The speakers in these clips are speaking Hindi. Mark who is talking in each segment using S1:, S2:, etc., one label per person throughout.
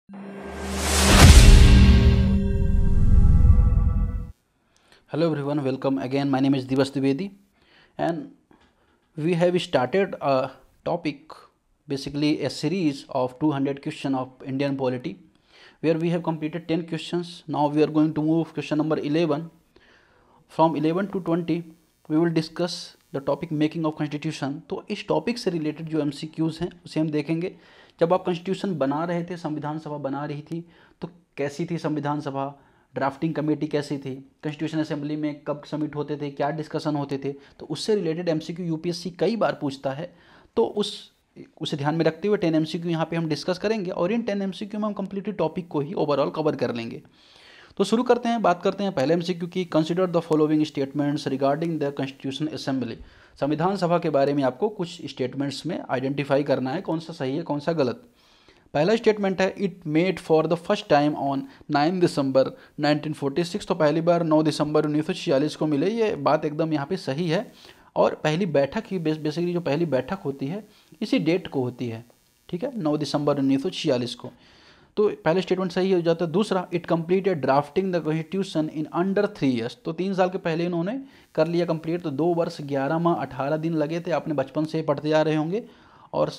S1: Hello everyone, welcome again. My name is Divas Dwivedi, and we have started a topic, basically a series of 200 questions of Indian polity, where we have completed 10 questions. Now we are going to move question number 11. From 11 to 20 we will discuss the topic making of constitution. तो इस टॉपिक से रिलेटेड जो MCQs हैं उसे हम देखेंगे। जब आप कॉन्स्टिट्यूशन बना रहे थे, संविधान सभा बना रही थी, तो कैसी थी संविधान सभा, ड्राफ्टिंग कमेटी कैसी थी, कॉन्स्टिट्यूशन असेंबली में कब सबमिट होते थे, क्या डिस्कशन होते थे, तो उससे रिलेटेड MCQ यूपीएससी कई बार पूछता है। तो उसे ध्यान में रखते हुए 10 MCQ यहाँ पे हम डिस्कस करेंगे, और इन 10 MCQ में हम कंप्लीटली टॉपिक को ही ओवरऑल कवर कर लेंगे। तो शुरू करते हैं, बात करते हैं पहले MCQ की। Consider the following statements regarding the constituent assembly. संविधान सभा के बारे में आपको कुछ स्टेटमेंट्स में आइडेंटिफाई करना है, कौन सा सही है कौन सा गलत। पहला स्टेटमेंट है, it made for the first time on 9 दिसंबर 1946। तो पहली बार 9 दिसंबर 1946 को मिले, ये बात एकदम यहाँ पे सही है। और पहली बैठक ही बेसिकली जो पहली बैठक होती है इसी डेट को होती है, ठीक है, 9 दिसंबर 1946 को। तो पहले स्टेटमेंट सही हो जाता है। दूसरा, it completed drafting the constitution in under 3 years. तो 3 साल के पहले इन्होंने कर लिया कंप्लीट। तो 2 वर्ष 11 माह 18 दिन लगे थे, आपने बचपन से पढ़ते जा रहे होंगे, और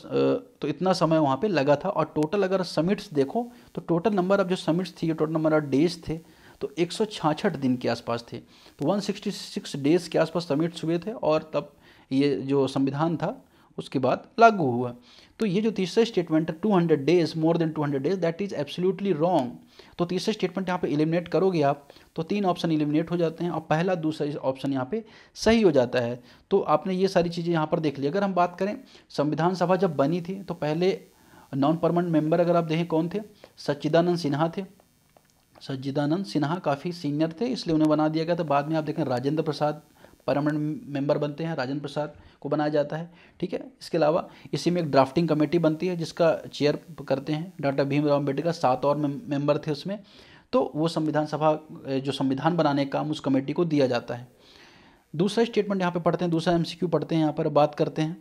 S1: तो इतना समय वहाँ पे लगा था। और टोटल अगर समिट्स देखो तो टोटल नंबर ऑफ जो समिट्स थी, टोटल नंबर ऑफ डेज थे तो 166 दिन के आसपास थे। तो 166 डेज के आसपास समिट्स हुए थे, और तब ये जो संविधान था उसके बाद लागू हुआ। तो ये जो तीसरा स्टेटमेंट है 200 days, more than 200 days, that is absolutely wrong. तो तीसरा स्टेटमेंट यहाँ पे एलिमिनेट करोगे आप तो 3 ऑप्शन एलिमिनेट हो जाते हैं, और पहला दूसरा ऑप्शन यहाँ पे सही हो जाता है। तो आपने ये सारी चीज़ें यहाँ पर देख ली। अगर हम बात करें संविधान सभा जब बनी थी तो पहले नॉन परमानेंट मेंबर अगर आप देखें कौन थे, सच्चिदानंद सिन्हा थे। सच्चिदानंद सिन्हा काफ़ी सीनियर थे, इसलिए उन्हें बना दिया गया था। बाद में आप देखें राजेंद्र प्रसाद परमानेंट मेंबर बनते हैं, राजेंद्र प्रसाद को बनाया जाता है, ठीक है। इसके अलावा इसी में एक ड्राफ्टिंग कमेटी बनती है जिसका चेयर करते हैं डॉक्टर भीमराव अम्बेडकर, 7 और मेंबर थे उसमें। तो वो संविधान सभा जो संविधान बनाने का काम उस कमेटी को दिया जाता है। दूसरा स्टेटमेंट यहाँ पे पढ़ते हैं, दूसरा MCQ पढ़ते हैं, यहाँ पर बात करते हैं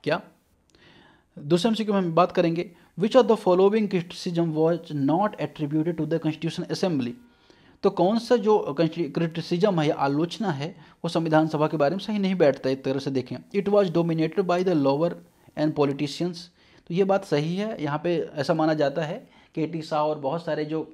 S1: क्या, दूसरे MCQ में हम बात करेंगे, which of the following criticism was not attributed to the constituent assembly. तो कौन सा जो क्रिटिसिज्म है या आलोचना है वो संविधान सभा के बारे में सही नहीं बैठता। एक तरह से देखें, it was dominated by the lawyer and politicians. तो ये बात सही है। यहाँ पे ऐसा माना जाता है कि टी शाह और बहुत सारे जो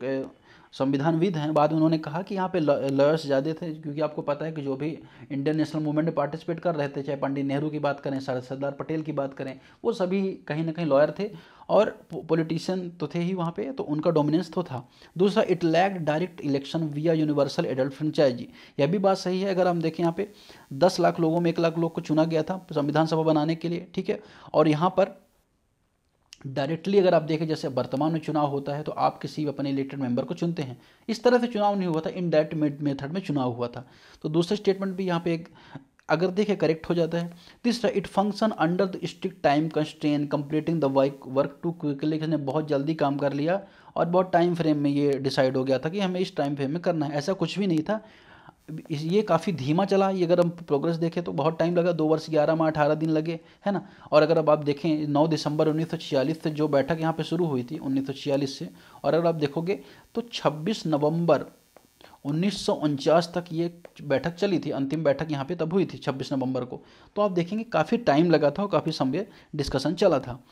S1: संविधानविद हैं, बाद में उन्होंने कहा कि यहाँ पे लॉयर्स ज़्यादा थे, क्योंकि आपको पता है कि जो भी इंडियन नेशनल मूवमेंट में पार्टिसिपेट कर रहे थे, चाहे पंडित नेहरू की बात करें, सरदार पटेल की बात करें, वो सभी कहीं ना कहीं लॉयर थे, और पॉलिटिशियन तो थे ही वहाँ पे, तो उनका डोमिनेंस तो था। दूसरा, इट लैक्ड डायरेक्ट इलेक्शन विया यूनिवर्सल एडल्ट फ्रेंचाइजी। यह भी बात सही है। अगर हम देखें यहाँ पे 10 लाख लोगों में 1 लाख लोग को चुना गया था संविधान सभा बनाने के लिए, ठीक है। और यहाँ पर डायरेक्टली अगर आप देखें जैसे वर्तमान में चुनाव होता है तो आप किसी अपने इलेक्टेड मेंबर को चुनते हैं, इस तरह से चुनाव नहीं हुआ था, इनडायरेक्ट मेथड में चुनाव हुआ था। तो दूसरा स्टेटमेंट भी यहाँ पे एक अगर देखें करेक्ट हो जाता है। तीसरा, it function under the strict time constraint completing the work too quickly. इसने बहुत जल्दी काम कर लिया और बहुत टाइम फ्रेम में ये डिसाइड हो गया था कि हमें इस टाइम फ्रेम में करना है, ऐसा कुछ भी नहीं था। ये काफ़ी धीमा चला। ये अगर हम प्रोग्रेस देखें तो बहुत टाइम लगा, 2 वर्ष 11 माह 18 दिन लगे, है ना। और अगर अब आप देखें 9 दिसंबर 1946 से जो बैठक यहाँ पे शुरू हुई थी 1946 से, और अगर आप देखोगे तो 26 नवंबर 1949 तक ये बैठक चली थी। अंतिम बैठक यहाँ पे तब हुई थी 26 नवंबर को। तो आप देखेंगे काफ़ी टाइम लगा था और काफ़ी समय डिस्कशन चला था।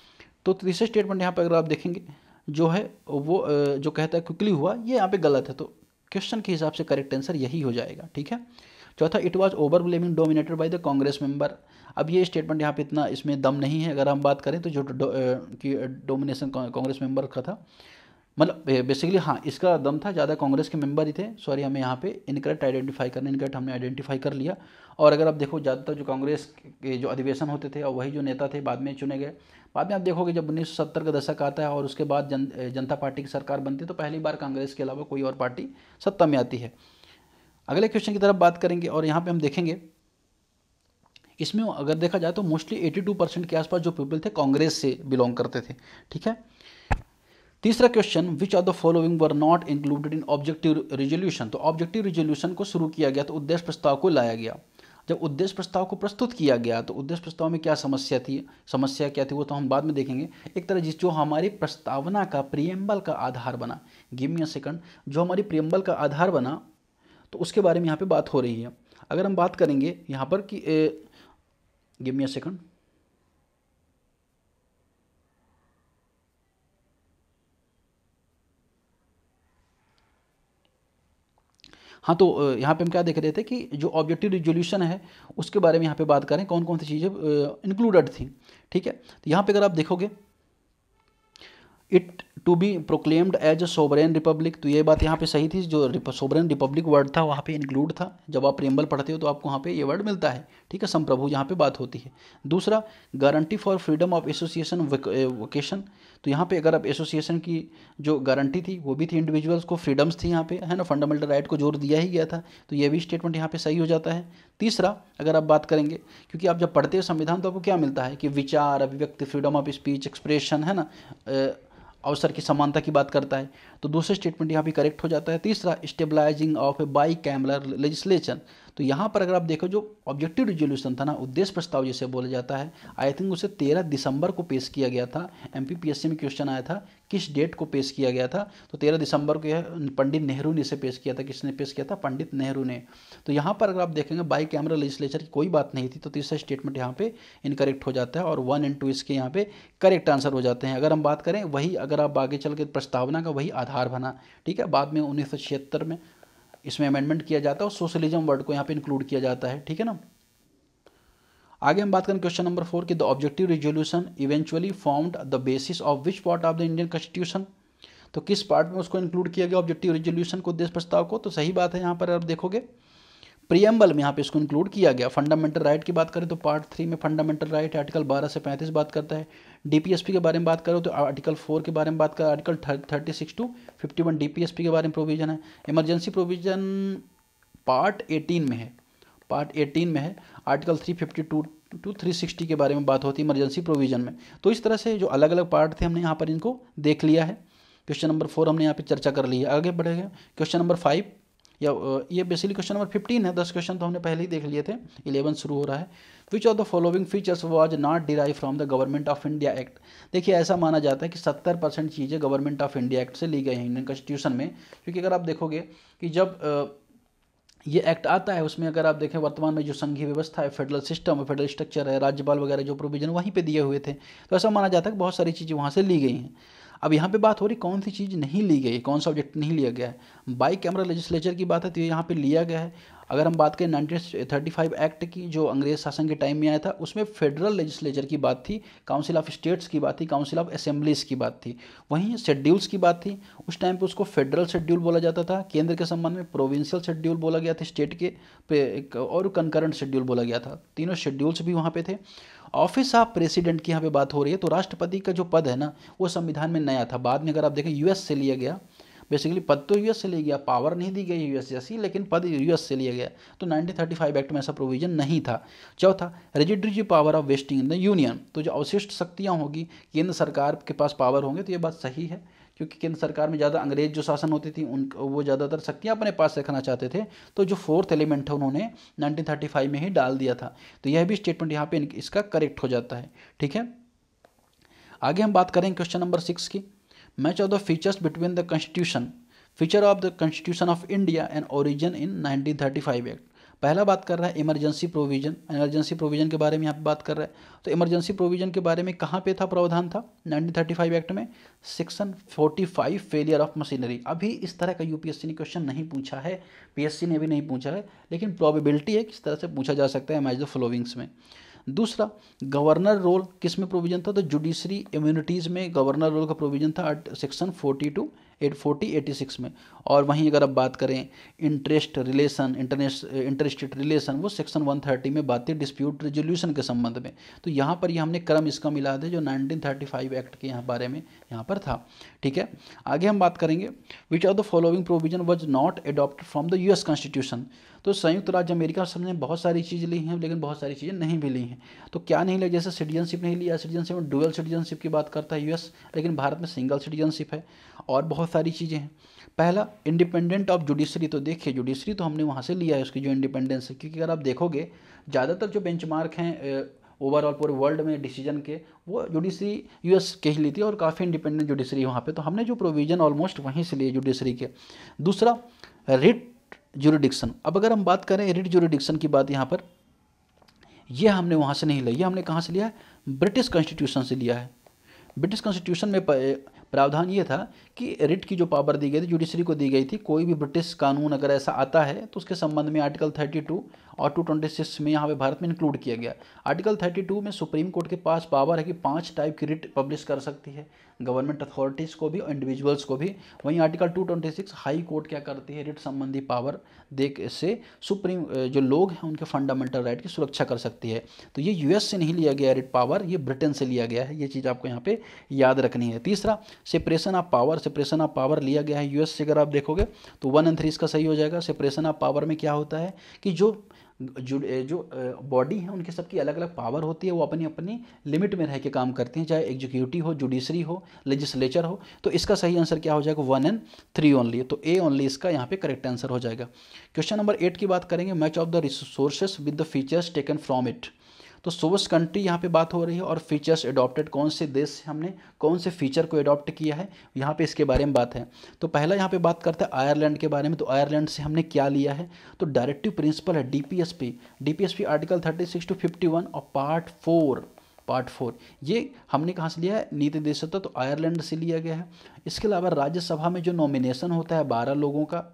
S1: तो तीसरे स्टेटमेंट यहाँ पर अगर आप देखेंगे जो है वो जो कहता है क्विकली हुआ, ये यहाँ पे गलत है। तो क्वेश्चन के हिसाब से करेक्ट आंसर यही हो जाएगा, ठीक है। चौथा, it was over blaming dominated by the Congress member. अब ये स्टेटमेंट यहाँ पे इतना इसमें दम नहीं है। अगर हम बात करें तो जो डोमिनेशन कांग्रेस मेंबर का था, मतलब बेसिकली हाँ इसका दम था, ज़्यादा कांग्रेस के मेंबर ही थे। सॉरी, हमें यहाँ पे इनकरेक्ट आइडेंटिफाई करना, इनकरेक्ट हमने आइडेंटिफाई कर लिया। और अगर आप देखो ज़्यादातर जो कांग्रेस के जो अधिवेशन होते थे और वही जो नेता थे बाद में चुने गए। बाद में आप देखोगे जब 1970 का दशक आता है और उसके बाद जनता पार्टी की सरकार बनती है तो पहली बार कांग्रेस के अलावा कोई और पार्टी सत्ता में आती है। अगले क्वेश्चन की तरफ बात करेंगे, और यहाँ पे हम देखेंगे इसमें अगर देखा जाए तो मोस्टली 82% के आसपास जो पीपल थे कांग्रेस से बिलोंग करते थे, ठीक है। तीसरा question, which of the following were not included in objective resolution. तो ऑब्जेक्टिव रेजोल्यूशन को शुरू किया गया तो उद्देश्य प्रस्ताव को लाया गया। जब उद्देश्य प्रस्ताव को प्रस्तुत किया गया तो उद्देश्य प्रस्ताव में क्या समस्या क्या थी वो तो हम बाद में देखेंगे। एक तरह जिस जो हमारी प्रस्तावना का प्रियम्बल का आधार बना, गिव मी अ सेकंड, जो हमारी प्रियम्बल का आधार बना तो उसके बारे में यहाँ पे बात हो रही है। अगर हम बात करेंगे यहाँ पर कि गिव मी अ सेकंड, हाँ तो यहाँ पे हम क्या देख रहे थे कि जो ऑब्जेक्टिव रिजोल्यूशन है उसके बारे में यहाँ पे बात करें कौन कौन सी चीज़ें इंक्लूडेड थी। ठीक है, तो यहाँ पे अगर आप देखोगे it to be proclaimed as a sovereign republic, तो ये बात यहाँ पे सही थी, जो सोवरेन रिपब्लिक वर्ड था वहाँ पे इंक्लूड था। जब आप प्रियम्बल पढ़ते हो तो आपको वहाँ पे ये वर्ड मिलता है। ठीक है, संप्रभु यहाँ पे बात होती है। दूसरा, guarantee for freedom of association vocation, तो यहाँ पे अगर आप एसोसिएशन की जो गारंटी थी वो भी थी, इंडिविजुअल्स को फ्रीडम्स थी यहाँ पे, है ना, फंडामेंटल राइट को जोर दिया ही गया था, तो ये भी स्टेटमेंट यहाँ पे सही हो जाता है। तीसरा, अगर आप बात करेंगे, क्योंकि आप जब पढ़ते हो संविधान तो आपको क्या मिलता है कि विचार, अभिव्यक्ति, फ्रीडम ऑफ स्पीच, एक्सप्रेशन, है ना, अवसर की समानता की बात करता है, तो दूसरे स्टेटमेंट यहाँ भी करेक्ट हो जाता है। तीसरा, stabilising of a bicameral legislation, तो यहाँ पर अगर आप देखो जो ऑब्जेक्टिव रिजोल्यूशन था ना, उद्देश्य प्रस्ताव जिसे बोला जाता है, आई थिंक उसे 13 दिसंबर को पेश किया गया था। MPPSC में क्वेश्चन आया था किस डेट को पेश किया गया था, तो 13 दिसंबर को यह पंडित नेहरू ने इसे पेश किया था। किसने पेश किया था? पंडित नेहरू ने। तो यहाँ पर अगर आप देखेंगे बाई कैमरा लेजिस्लेचर की कोई बात नहीं थी, तो तीसरा स्टेटमेंट यहाँ पे इनकरेक्ट हो जाता है और 1 और 2 इसके यहाँ पे करेक्ट आंसर हो जाते हैं। अगर हम बात करें वही, अगर आप आगे चल के प्रस्तावना का वही आधार बना। ठीक है, बाद में 1976 में इसमें अमेंडमेंट किया जाता है और सोशलिज्म वर्ड को यहाँ पे इंक्लूड किया जाता है। ठीक है ना, आगे हम बात करें क्वेश्चन नंबर 4 की the objective resolution eventually formed the basis of which part of the Indian constitution, तो किस पार्ट में उसको इंक्लूड किया गया ऑब्जेक्टिव रिजोल्यूशन को, उद्देश्य प्रस्ताव को, तो सही बात है यहाँ पर आप देखोगे प्रियम्बल में यहाँ पे इसको इंक्लूड किया गया। फंडामेंटल राइट की बात करें तो पार्ट 3 में फंडामेंटल राइट आर्टिकल 12 से 35 बात करता है। DPSP के बारे में बात करो तो आर्टिकल 4 के बारे में बात करें, आर्टिकल 36 टू 51 DPSP के बारे में प्रोविजन है। इमरजेंसी प्रोविजन पार्ट 18 में है, पार्ट 18 में है, आर्टिकल 352 टू 360 के बारे में बात होती है इमरजेंसी प्रोविजन में। तो इस तरह से जो अलग अलग पार्ट थे हमने यहाँ पर इनको देख लिया है। क्वेश्चन नंबर 4 हमने यहाँ पे चर्चा कर ली है। आगे बढ़ेगा क्वेश्चन नंबर 5, या ये बेसिकली क्वेश्चन नंबर 15 है। 10 क्वेश्चन तो हमने पहले ही देख लिए थे, 11 शुरू हो रहा है। विच of the following features was not derive from the government of India act, देखिए ऐसा माना जाता है कि 70% चीज़ें गवर्नमेंट ऑफ इंडिया एक्ट से ली गई हैं इंडियन कॉन्स्टिट्यूशन में। क्योंकि अगर आप देखोगे कि जब ये एक्ट आता है उसमें अगर आप देखें वर्तमान में जो संघीय व्यवस्था है, फेडरल सिस्टम है, फेडरल स्ट्रक्चर है, राज्यपाल वगैरह जो प्रोविजन वहीं पे दिए हुए थे, तो ऐसा माना जाता है कि बहुत सारी चीज़ें वहाँ से ली गई हैं। अब यहाँ पे बात हो रही कौन सी चीज़ नहीं ली गई, कौन सा ऑब्जेक्ट नहीं लिया गया है। बाई कैमरा लेजिस्लेचर की बात है तो ये यहाँ पे लिया गया है। अगर हम बात करें 1935 एक्ट की जो अंग्रेज शासन के टाइम में आया था, उसमें फेडरल लेजिस्लेचर की बात थी, काउंसिल ऑफ स्टेट्स की बात थी, काउंसिल ऑफ असेंबलीज की बात थी। वहीं शेड्यूल्स की बात थी, उस टाइम पे उसको फेडरल शेड्यूल बोला जाता था, केंद्र के संबंध में प्रोविंशियल शेड्यूल बोला गया था, स्टेट के पे एक और कंकरेंट शेड्यूल बोला गया था। तीनों शेड्यूल्स भी वहाँ पे थे। ऑफिस ऑफ प्रेसिडेंट की यहाँ पे बात हो रही है, तो राष्ट्रपति का जो पद है ना वो संविधान में नया था। बाद में अगर आप देखें यूएस से लिया गया, बेसिकली पद तो यूएस से लिया गया, पावर नहीं दी गई यूएस जैसी, लेकिन पद यूएस से लिया गया। तो 1935 एक्ट में ऐसा प्रोविजन नहीं था। चौथा, residuary power of wasting in the union, तो जो अवशिष्ट शक्तियाँ होगी केंद्र सरकार के पास पावर होंगे, तो ये बात सही है क्योंकि केंद्र सरकार में ज़्यादा अंग्रेज जो शासन होती थी उन वो ज़्यादातर शक्तियाँ अपने पास रखना चाहते थे। तो जो 4th एलिमेंट है उन्होंने 1935 में ही डाल दिया था। तो यह भी स्टेटमेंट यहाँ पे इसका करेक्ट हो जाता है। ठीक है, आगे हम बात करें क्वेश्चन नंबर 6 की, match of the features between the constitution, feature of the constitution of India and origin in 1935 act. पहला बात कर रहा है इमरजेंसी प्रोविजन, इमरजेंसी प्रोविजन के बारे में यहाँ पे बात कर रहा है। तो इमरजेंसी प्रोविजन के बारे में कहाँ पे था प्रावधान था 1935 एक्ट में, सेक्शन 45 फेलियर ऑफ मशीनरी। अभी इस तरह का यूपीएससी ने क्वेश्चन नहीं पूछा है, पीएससी ने भी नहीं पूछा है, लेकिन प्रोबेबिलिटी है किस तरह से पूछा जा सकता है मैच द फॉलोइंग्स में। दूसरा, गवर्नर रोल किस में प्रोविजन था, तो जुडिशरी इम्यूनिटीज़ में गवर्नर रोल का प्रोविजन था सेक्शन 42 86 में। और वहीं अगर आप बात करें इंटरेस्ट रिलेशन, इंटरस्टेट रिलेशन, वो सेक्शन 130 में बात थी डिस्प्यूट रेजोल्यूशन के संबंध में। तो यहाँ पर हमने क्रम इसका मिला दे जो 1935 एक्ट के यहाँ बारे में यहाँ पर था। ठीक है, आगे हम बात करेंगे which of the following provision was not adopted from the US constitution. तो संयुक्त राज्य अमेरिका ने बहुत सारी चीज़ ली हैं लेकिन बहुत सारी चीज़ें नहीं भी ली हैं। तो क्या नहीं लिया, जैसे सिटीजनशिप नहीं लिया, सिटीजनशिप में डुअल सिटीजनशिप की बात करता है यूएस, लेकिन भारत में सिंगल सिटीजनशिप है। और बहुत सारी चीज़ें हैं। पहला, इंडिपेंडेंट ऑफ जुडिशरी, तो देखिए जुडिशरी तो हमने वहाँ से लिया है उसकी जो इंडिपेंडेंस है, क्योंकि अगर आप देखोगे ज़्यादातर जो बेंचमार्क हैं ओवरऑल पूरे वर्ल्ड में डिसीजन के, वो जुडिशरी यूएस के ही ली थी और काफ़ी इंडिपेंडेंट जुडिशरी वहाँ पे, तो हमने जो प्रोविज़न ऑलमोस्ट वहीं से लिए जुडिशरी के। दूसरा रिट ज्यूरिडिक्शन। अब अगर हम बात करें रिट ज्यूरिडिक्शन की बात यहाँ पर, ये हमने वहाँ से नहीं लिया, ये हमने कहाँ से लिया है, ब्रिटिश कॉन्स्टिट्यूशन से लिया है। ब्रिटिश कॉन्स्टिट्यूशन में प्रावधान ये था कि रिट की जो पावर दी गई थी जुडिशरी को दी गई थी, कोई भी ब्रिटिश कानून अगर ऐसा आता है तो उसके संबंध में आर्टिकल 32 और 226 में यहाँ पे भारत में इंक्लूड किया गया। आर्टिकल 32 में सुप्रीम कोर्ट के पास पावर है कि 5 टाइप की रिट पब्लिश कर सकती है, गवर्नमेंट अथॉरिटीज़ को भी और इंडिविजुअल्स को भी। वहीं आर्टिकल 226 हाई कोर्ट क्या करती है, रिट संबंधी पावर दे से सुप्रीम जो लोग हैं उनके फंडामेंटल राइट की सुरक्षा कर सकती है। तो ये यूएस से नहीं लिया गया रिट पावर, ये ब्रिटेन से लिया गया है, ये चीज़ आपको यहाँ पे याद रखनी है। तीसरा separation of power, separation of power लिया गया है यूएस से। अगर आप देखोगे तो 1 और 3 इसका सही हो जाएगा। सेपरेशन ऑफ पावर में क्या होता है कि जो बॉडी है उनकी सबकी अलग अलग पावर होती है, वो अपनी अपनी लिमिट में रह के काम करती हैं, चाहे एग्जीक्यूटिव हो, जुडिशरी हो, लेजिस्लेचर हो। तो इसका सही आंसर क्या हो जाएगा, 1 और 3 ओनली, तो ए ओनली इसका यहाँ पे करेक्ट आंसर हो जाएगा। क्वेश्चन नंबर 8 की बात करेंगे, match of the resources with the features taken from it. तो सोर्स कंट्री यहाँ पे बात हो रही है और फीचर्स एडॉप्टेड, कौन से देश से हमने कौन से फीचर को एडॉप्ट किया है, यहाँ पे इसके बारे में बात है। तो पहला यहाँ पे बात करते हैं आयरलैंड के बारे में। तो आयरलैंड से हमने क्या लिया है, तो डायरेक्टिव प्रिंसिपल है डीपीएसपी आर्टिकल 36 to 51 और पार्ट 4 ये हमने कहाँ से लिया है, नीति निर्देशकता, तो आयरलैंड से लिया गया है। इसके अलावा राज्यसभा में जो नॉमिनेशन होता है 12 लोगों का,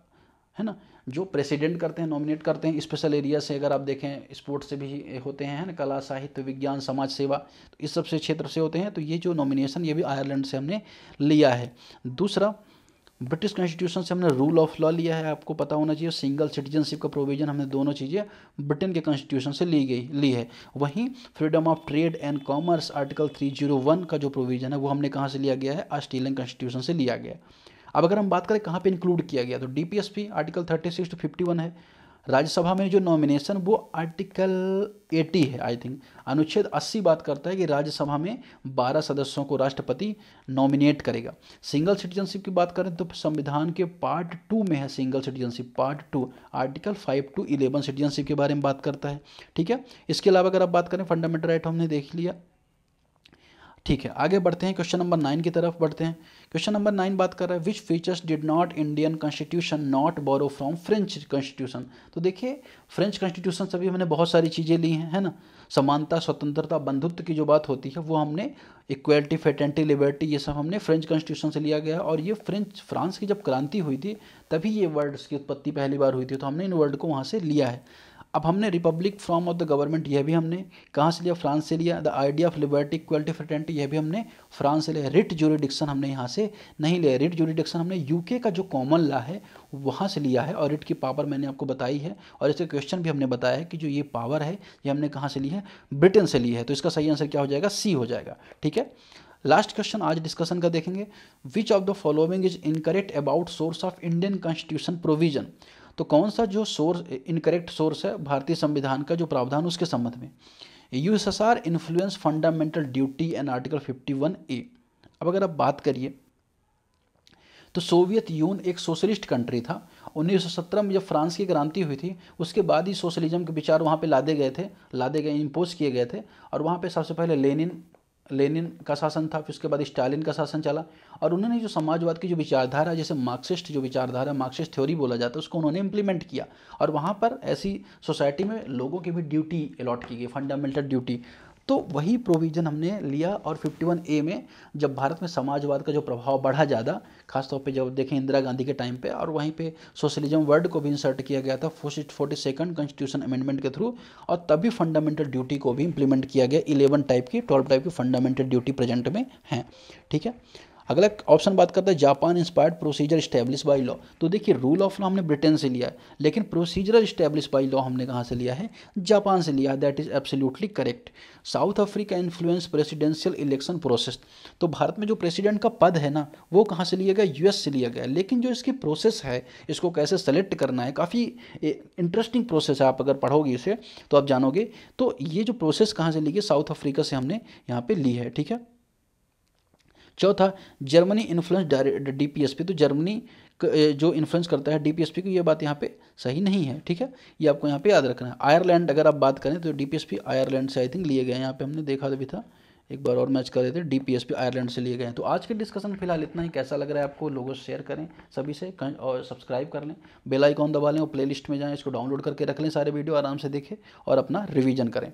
S1: है ना, जो प्रेसिडेंट करते हैं, नॉमिनेट करते हैं स्पेशल एरिया से। अगर आप देखें स्पोर्ट्स से भी होते हैं, है ना, कला, साहित्य, विज्ञान, समाज सेवा, तो इस सब से क्षेत्र से होते हैं। तो ये जो नॉमिनेशन ये भी आयरलैंड से हमने लिया है। दूसरा ब्रिटिश कॉन्स्टिट्यूशन से हमने रूल ऑफ लॉ लिया है, आपको पता होना चाहिए। सिंगल सिटीजनशिप का प्रोविजन हमने दोनों चीज़ें ब्रिटेन के कॉन्स्टिट्यूशन से ली है। वहीं freedom of trade and commerce article 301 का जो प्रोविजन है वो हमने कहाँ से लिया गया है, ऑस्ट्रेलियन कॉन्स्टिट्यूशन से लिया गया। अब अगर हम बात करें कहाँ पे इंक्लूड किया गया, तो डीपीएसपी आर्टिकल 36 to 51 है। राज्यसभा में जो नॉमिनेशन वो आर्टिकल 80 है आई थिंक, अनुच्छेद 80 बात करता है कि राज्यसभा में 12 सदस्यों को राष्ट्रपति नॉमिनेट करेगा। सिंगल सिटीजनशिप की बात करें तो संविधान के पार्ट 2 में है single citizenship, part 2 article 5 to 11 citizenship के बारे में बात करता है। ठीक है, इसके अलावा अगर आप बात करें फंडामेंटल राइट हमने देख लिया। ठीक है, आगे बढ़ते हैं, क्वेश्चन नंबर 9 की तरफ बढ़ते हैं। क्वेश्चन नंबर 9 बात कर रहा है which features did not Indian constitution not borrow from French constitution. तो देखिए फ्रेंच कॉन्स्टिट्यूशन से भी हमने बहुत सारी चीज़ें ली हैं, है ना। समानता, स्वतंत्रता, बंधुत्व की जो बात होती है वो हमने, इक्वलिटी, फ्रेटर्निटी, लिबर्टी, ये सब हमने फ्रेंच कॉन्स्टिट्यूशन से लिया गया। और ये फ्रांस की जब क्रांति हुई थी तभी ये वर्ड्स की उत्पत्ति पहली बार हुई थी, तो हमने इन वर्ड को वहाँ से लिया है। अब हमने Republic form of the government, यह भी हमने कहाँ से लिया, फ्रांस से लिया। The idea of liberty, equality, fraternity, यह भी हमने फ्रांस से लिया। रिट ज्यूरिडिक्शन हमने यहाँ से नहीं लिया, रिट ज्यूरिडिक्शन हमने यूके का जो कॉमन लॉ है वहाँ से लिया है। और रिट की पावर मैंने आपको बताई है और इसके क्वेश्चन भी हमने बताया है कि जो ये पावर है ये हमने कहाँ से ली है, ब्रिटेन से ली है। तो इसका सही आंसर क्या हो जाएगा, सी हो जाएगा। ठीक है, लास्ट क्वेश्चन आज डिस्कशन का देखेंगे, विच of the following is incorrect about source of Indian constitution provision. तो कौन सा जो सोर्स इनकरेक्ट सोर्स है भारतीय संविधान का जो प्रावधान उसके संबंध में, USSR influence fundamental duty and article 51A। अब अगर आप बात करिए तो सोवियत यूनियन एक सोशलिस्ट कंट्री था। 1917 में जब फ्रांस की क्रांति हुई थी उसके बाद ही सोशलिज्म के विचार वहाँ पे लादे गए, इम्पोज किए गए थे। और वहाँ पे सबसे पहले लेनिन का शासन था, फिर उसके बाद स्टालिन का शासन चला। और उन्होंने जो समाजवाद की जो विचारधारा, जैसे मार्क्सिस्ट जो विचारधारा, मार्क्सिस्ट थ्योरी बोला जाता है, उसको उन्होंने इम्प्लीमेंट किया। और वहाँ पर ऐसी सोसाइटी में लोगों की भी ड्यूटी अलॉट की गई, फंडामेंटल ड्यूटी। तो वही प्रोविज़न हमने लिया। और 51A में जब भारत में समाजवाद का जो प्रभाव बढ़ा ज़्यादा, खासतौर पे जब देखें इंदिरा गांधी के टाइम पे, और वहीं पे सोशलिज्म वर्ड को भी इंसर्ट किया गया था 42nd कॉन्स्टिट्यूशन अमेंडमेंट के थ्रू। और तभी फंडामेंटल ड्यूटी को भी इंप्लीमेंट किया गया। 12 टाइप की फंडामेंटल ड्यूटी प्रेजेंट में हैं। ठीक है, अगला ऑप्शन बात करता है Japan inspired procedure establish by law. तो देखिए रूल ऑफ लॉ हमने ब्रिटेन से लिया है, लेकिन प्रोसीजर स्टैब्लिश बाय लॉ हमने कहाँ से लिया है, जापान से लिया है। That is absolutely correct. South Africa influence presidential election process. तो भारत में जो प्रेसिडेंट का पद है ना वो कहाँ से लिया गया, यूएस से लिया गया। लेकिन जो इसकी प्रोसेस है, इसको कैसे सेलेक्ट करना है, काफ़ी इंटरेस्टिंग प्रोसेस है। आप अगर पढ़ोगे इसे तो आप जानोगे। तो ये जो प्रोसेस कहाँ से ली गई, साउथ अफ्रीका से हमने यहाँ पे ली है। ठीक है, चौथा जर्मनी इन्फ्लुएंस डीपीएसपी। तो जर्मनी जो इन्फ्लुएंस करता है डीपीएसपी को, ये बात यहाँ पे सही नहीं है, ठीक है। ये आपको यहाँ पे याद रखना है। आयरलैंड अगर आप बात करें तो डीपीएसपी आयरलैंड से आई थिंक लिए गए हैं, यहाँ पे हमने देखा भी था, एक बार और मैच कर रहे थे, डीपीएसपी आयरलैंड से लिए गए हैं। तो आज के डिस्कशन फिलहाल इतना ही। कैसा लग रहा है आपको, लोगों से शेयर करें सभी से, और सब्सक्राइब कर लें, बेल आइकॉन दबा लें और प्लेलिस्ट में जाएं, इसको डाउनलोड करके रख लें, सारे वीडियो आराम से देखें और अपना रिवीजन करें।